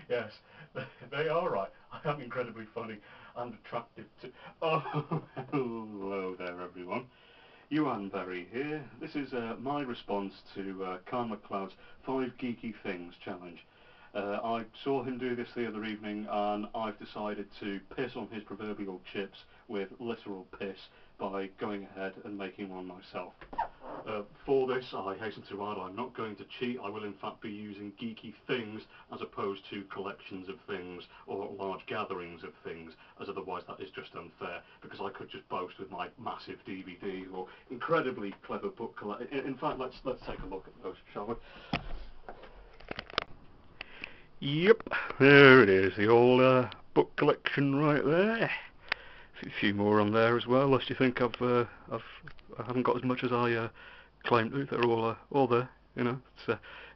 Yes, they are right. I am incredibly funny and attractive to... Oh, hello there everyone. Ewan Berry here. This is my response to Kyle MacLeod's 5 Geeky Things challenge. I saw him do this the other evening and I've decided to piss on his proverbial chips with literal piss by going ahead and making one myself. For this, I hasten to add, I'm not going to cheat. I will in fact be using geeky things as opposed to collections of things or large gatherings of things, as otherwise that is just unfair, because I could just boast with my massive DVD or incredibly clever book collection. In fact, let's take a look at those, shall we? Yep, there it is, the old book collection right there. A few more on there as well, lest you think I haven't got as much as I claim to. They're all there, you know.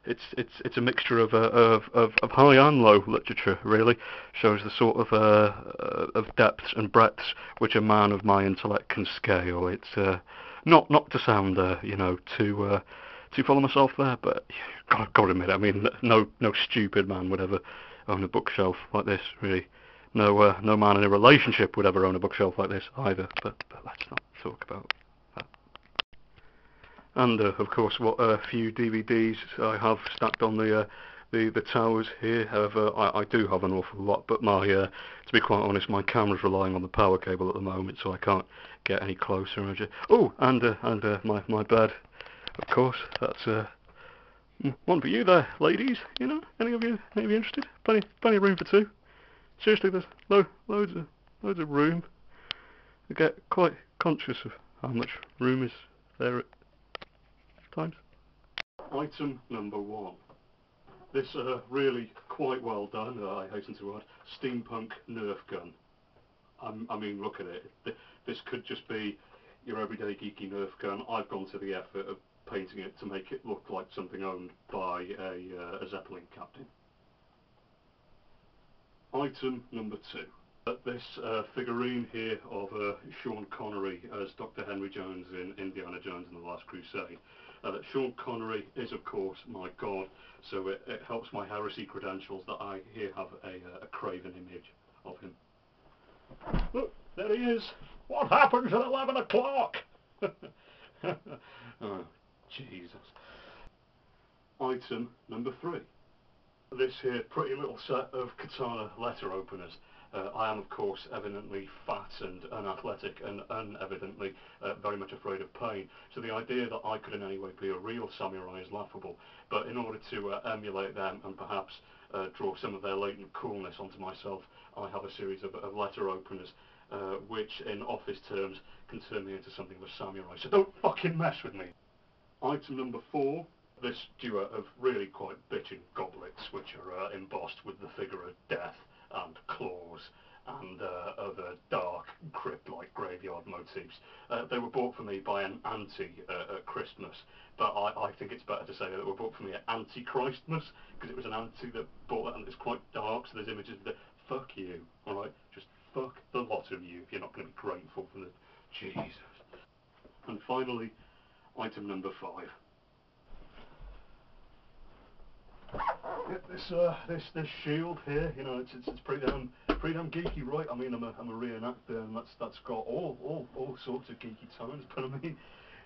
It's a mixture of high and low literature, really. Shows the sort of depths and breadths which a man of my intellect can scale. It's not to sound too full of myself there, but gotta admit, I mean, no stupid man would ever own a bookshelf like this, really. No man in a relationship would ever own a bookshelf like this either, but let's not talk about that. And of course, what few DVDs I have stacked on the towers here. However, I do have an awful lot, but to be quite honest, my camera's relying on the power cable at the moment, so I can't get any closer. Oh, and my bed, of course. That's one for you there, ladies. You know, any of you interested? Plenty of room for two. Seriously, there's loads of room. I get quite conscious of how much room is there at times. Item number 1. This really quite well done, I hasten to add, steampunk Nerf gun. I mean, look at it. This could just be your everyday geeky Nerf gun. I've gone to the effort of painting it to make it look like something owned by a Zeppelin captain. Item number 2. This figurine here of Sean Connery as Dr. Henry Jones in Indiana Jones and the Last Crusade. Sean Connery is, of course, my god, so it helps my heresy credentials that I here have a craven image of him. Look, there he is. What happens at 11 o'clock? Oh, Jesus. Item number 3. This here pretty little set of katana letter openers. I am, of course, evidently fat and unathletic and unevidently very much afraid of pain. So the idea that I could in any way be a real samurai is laughable. But in order to emulate them and perhaps draw some of their latent coolness onto myself, I have a series of letter openers which, in office terms, can turn me into something of a samurai. So don't fucking mess with me. Item number 4. This duo of really quite bitchin' goblets, which are embossed with the figure of death and claws and other dark, crypt-like graveyard motifs. They were bought for me by an auntie at Christmas, but I think it's better to say that they were bought for me at Antichristmas, because it was an auntie that bought it and it's quite dark, so there's images of the fuck you, alright? Just fuck the lot of you if you're not going to be grateful for the... Jesus. And finally, item number 5. This shield here, you know, it's pretty damn geeky, right? I mean, I'm a reenactor, and that's got all sorts of geeky tones. But I mean,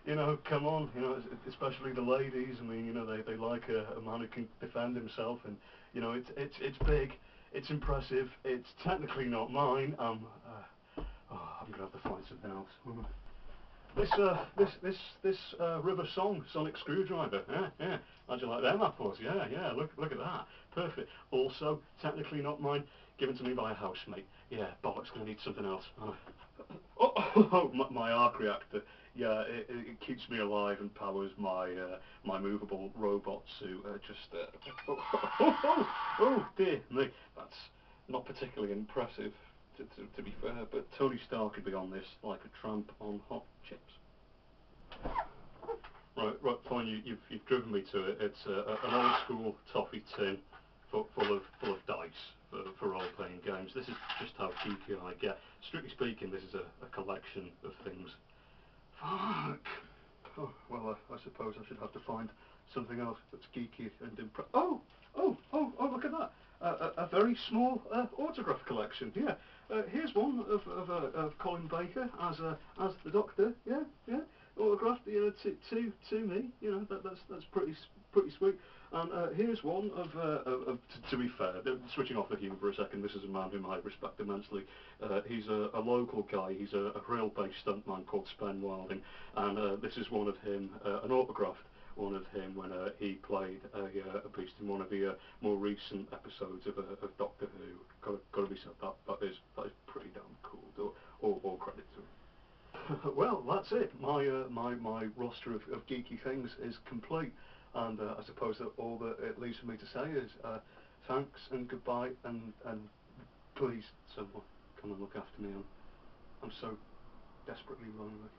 you know, come on, you know, especially the ladies. I mean, you know, they like a man who can defend himself, and you know, it's big, it's impressive. It's technically not mine. I'm gonna have to find something else. This River Song sonic screwdriver, yeah. How'd you like them apples? Yeah, look at that, perfect. Also, technically not mine, given to me by a housemate. Yeah, bollocks, gonna need something else. My arc reactor. Yeah, it keeps me alive and powers my my movable robot suit. Oh dear me, that's not particularly impressive. To be fair, but Tony Stark could be on this like a tramp on hot chips. Right, fine. You've driven me to it. It's an old school toffee tin full of dice for role-playing games. This is just how geeky I get. Strictly speaking, this is a collection of things. Fuck. Oh, well, I suppose I should have to find something else that's geeky and impressive. Oh, look at that. A very small autograph collection. Yeah. Here's one of Colin Baker as the Doctor. Yeah. Autographed, to me. That's pretty sweet. And here's one of to be fair, switching off the humour for a second. This is a man whom I respect immensely. He's a local guy. He's a rail-based stuntman called Spen Wilding, and this is one of him, an autographed one of him when he played a beast in one of the more recent episodes of Doctor Who. Got to be said, that is pretty damn cool. All credit to him. Well, that's it. My roster of geeky things is complete, and I suppose that all that it leaves for me to say is thanks and goodbye, and please someone come and look after me. I'm so desperately lonely.